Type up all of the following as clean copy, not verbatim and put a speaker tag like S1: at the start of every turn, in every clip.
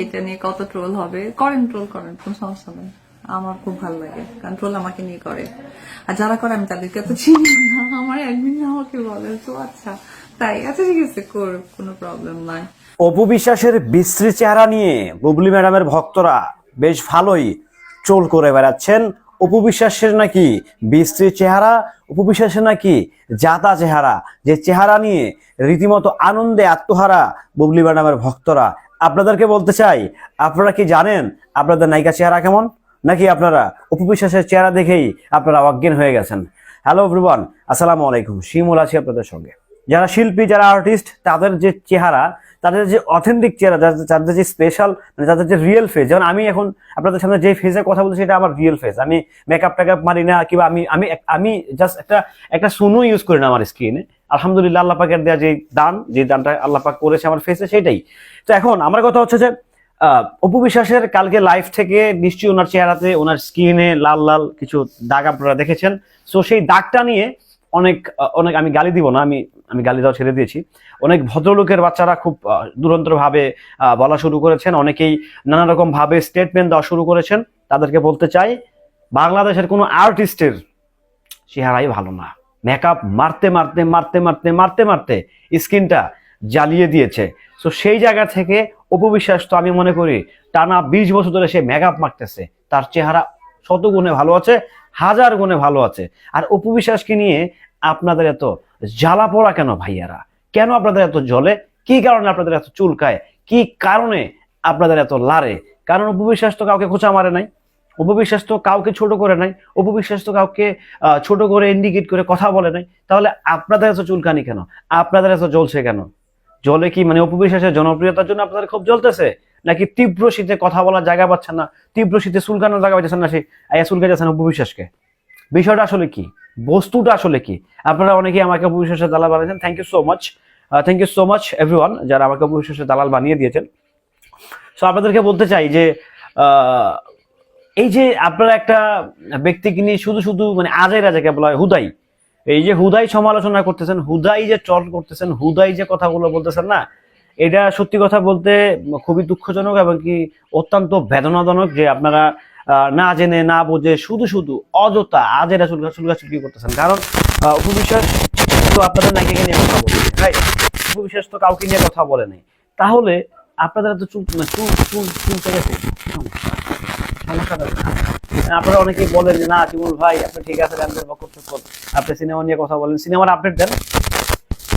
S1: এটা নিয়ে কত ট্রোল হবে, করেন, ট্রোল করেন, কোনো সমস্যা নেই। আমার খুব ভালো লাগে, কারণ ট্রোল আমাকে নিয়ে করে। আর যারা করে আমি তাদেরকে এত চিনি না, আমার অ্যাডমিন আমাকে বলে তো আচ্ছা তাই, আচ্ছা ঠিক আছে, কোনো প্রবলেম নাই।
S2: অপু বিশ্বাসের বিশ্রী চেহারা নিয়ে বুবলি ম্যাডামের ভক্তরা বেশ ভালোই ট্রোল করে বেড়াচ্ছেন। অপু বিশ্বাসের নাকি বিশ্রী চেহারা, অপু বিশ্বাসের নাকি জাতা চেহারা, যে চেহারা নিয়ে রীতিমতো আনন্দে আত্মহারা বুবলি ম্যাডামের ভক্তরা। আপনাদেরকে বলতে চাই, আপনারা কি জানেন আপনাদের নায়িকা চেহারা কেমন? নাকি আপনারা অপু বিশ্বাসের চেহারা দেখেই আপনারা অজ্ঞান হয়ে গেছেন? হ্যালো এভরিওয়ান, আসসালামু আলাইকুম। শিমুল আছি আপনাদের সঙ্গে। যারা শিল্পী, যারা আর্টিস্ট, তাদের যে চেহারা, তাদের যে অথেন্টিক চেহারা, তাদের যে স্পেশাল, মানে তাদের যে রিয়েল ফেস, যেমন আমি এখন আপনাদের সামনে যে ফেসের কথা বলছি সেটা আমার রিয়েল ফেস। আমি মেকআপ টেকআপ মারি না, কিংবা আমি আমি আমি জাস্ট একটা সুনো ইউজ করি না আমার স্কিনে। আলহামদুলিল্লাহ, আল্লাহ পাকের দেওয়া যে দানটা আল্লাহ পাক করেছে আমার ফেসে, সেটাই। তো এখন আমার কথা হচ্ছে যে অপু বিশ্বাসের কালকে লাইভ থেকে নিশ্চয়ই ওনার চেহারাতে, ওনার স্কিনে লাল লাল কিছু দাগ আপনারা দেখেছেন। সো সেই দাগটা নিয়ে অনেক অনেক আমি গালি দিব না, আমি গালি দেওয়া ছেড়ে দিয়েছি। অনেক ভদ্রলোকের বাচ্চারা খুব দুরন্ত ভাবে বলা শুরু করেছেন, অনেকেই নানা রকম ভাবে স্টেটমেন্ট দেওয়া শুরু করেছেন। তাদেরকে বলতে চাই, বাংলাদেশের কোনো আর্টিস্টের চেহারাই ভালো না। মেকআপ মারতে মারতে মারতে মারতে মারতে মারতে স্কিনটা জ্বালিয়ে দিয়েছে। তো সেই জায়গা থেকে অপু বিশ্বাস, তো আমি মনে করি টানা 20 বছর ধরে সে মেকআপ মারতেছে, তার চেহারা শত গুণে ভালো আছে, হাজার গুণে ভালো আছে। আর অপু বিশ্বাসকে নিয়ে আপনাদের এত জ্বালা পোড়া কেন ভাইয়ারা? কেন আপনাদের এত জ্বলে? কি কারণে আপনাদের এত চুলকায়? কি কারণে আপনাদের এত লারে? কারণ অপু বিশ্বাস তো কাউকে খোঁচা মারে নাই, অপু বিশ্বাস তো কাউকে ছোট করে নাই, অপু বিশ্বাস তো কাউকে ছোট করে ইন্ডিকেট করে কথা বলে নাই। তাহলে আপনাদের এত চুলকানি কেন? আপনাদের এত জ্বলছে কেন? জলে কি মানে অপু বিশ্বাসের জনপ্রিয়তার জন্য আপনাদের খুব জ্বলতেছে, নাকি তীব্র শীতে কথা বলার জায়গা পাচ্ছেন না, তীব্র শীতে চুলকানোর জায়গা পাচ্ছেন না, সে আয়া চুলকে যাচ্ছেন অপু বিশ্বাসকে? বিষয়টা আসলে কি? বস্তুটা আসলে কি? আপনারা অনেকেই আমাকে অপু বিশ্বাসের দালাল বানিয়েছেন। Thank you so much, thank you so much everyone যারা আমাকে অপু বিশ্বাসের দালাল বানিয়ে দিয়েছেন। সো আপনাদেরকে বলতে চাই যে এই যে আপনারা একটা ব্যক্তিকে নিয়ে শুধু শুধু মানে আজের যাকে বলা হয় হুদাই, এই যে হুদাই সমালোচনা করতেছেন, হুদাই যে ট্রল করতেছেন, হুদাই যে কথাগুলো বলতেছেন না, এটা সত্যি কথা বলতে খুবই দুঃখজনক এবং কি অত্যন্ত বেদনাজনক যে আপনারা না জেনে না বুঝে শুধু শুধু অযথা আজেরা চুলকাচুলকি করতেছেন। কারণ অপু বিশ্বাস তো আপনাদের নায়িকাকে নিয়ে কথা বলে, রাইট? অপু বিশ্বাস তো কাউকে নিয়ে কথা বলে নাই। তাহলে আপনাদের তো চুল চুল চুল চুলতে গেছে, সমস্যাটা কোথায়? আপনারা অনেকেই বলেন যে না শিমুল ভাই আপনি ঠিক আছে, আপনি সিনেমা নিয়ে কথা বলেন, সিনেমার আপডেট দেন,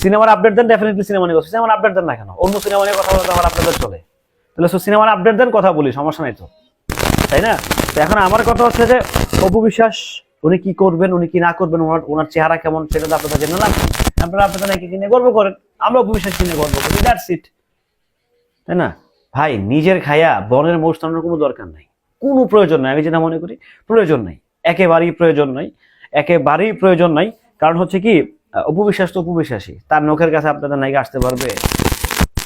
S2: সিনেমার আপডেট দেন, ডেফিনেটলি সিনেমা নিয়ে কথা, সিনেমার আপডেট দেন না কেন? অন্য সিনেমা নিয়ে কথা বলতে আমার আপনাদের চলে, তাহলে সিনেমার আপডেট দেন, কথা বলি, সমস্যা নাই তো, তাই না? তো এখন আমার কথা হচ্ছে যে অপু বিশ্বাস উনি কি করবেন, উনি কি না করবেন, ওনার চেহারা কেমন সেটা তো আপনাদের জেনে না। আপনারা আপনাদের নাকি কিনে গর্ব করেন, আমরা অপু বিশ্বাস কিনে গর্ব করি, দ্যাটস ইট, তাই না? ভাই নিজের খায়া বনের মোষ টানানোর কোনো দরকার নাই, কোনো প্রয়োজন নাই। আমি যেটা মনে করি প্রয়োজন নাই, একেবারেই প্রয়োজন নাই, একেবারেই প্রয়োজন নাই। কারণ হচ্ছে কি, অপু বিশ্বাস তো অপু বিশ্বাসী, তার নখের কাছে আপনাদের নায়িকা আসতে পারবে?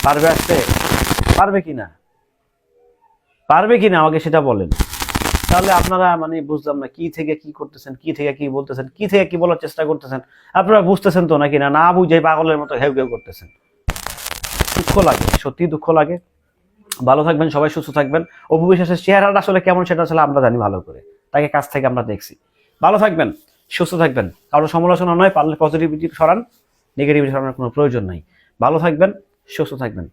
S2: পারবে আসতে? পারবে কিনা, পারবে কিনা আমাকে সেটা বলেন। তাহলে আপনারা মানে বুঝলাম না কি থেকে কি করতেছেন, কি থেকে কি বলতেছেন, কি থেকে কি বলার চেষ্টা করতেছেন। আপনারা বুঝতেছেন তো নাকি না? না বুঝে পাগলের মতো ঘেউ ঘেউ করতেছেন। দুঃখ লাগে, সত্যি দুঃখ লাগে। ভালো থাকবেন সবাই, সুস্থ থাকবেন। অপু বিশ্বাসের চেহারাটা আসলে কেমন সেটা আসলে আমরা জানি ভালো করে, তাকে কাছ থেকে আমরা দেখছি। ভালো থাকবেন, সুস্থ থাকবেন। কারো সমালোচনা নয়, পারলে পজিটিভিটি সরান, নেগেটিভিটি সরানোর কোনো প্রয়োজন নাই। ভালো থাকবেন, সুস্থ থাকবেন।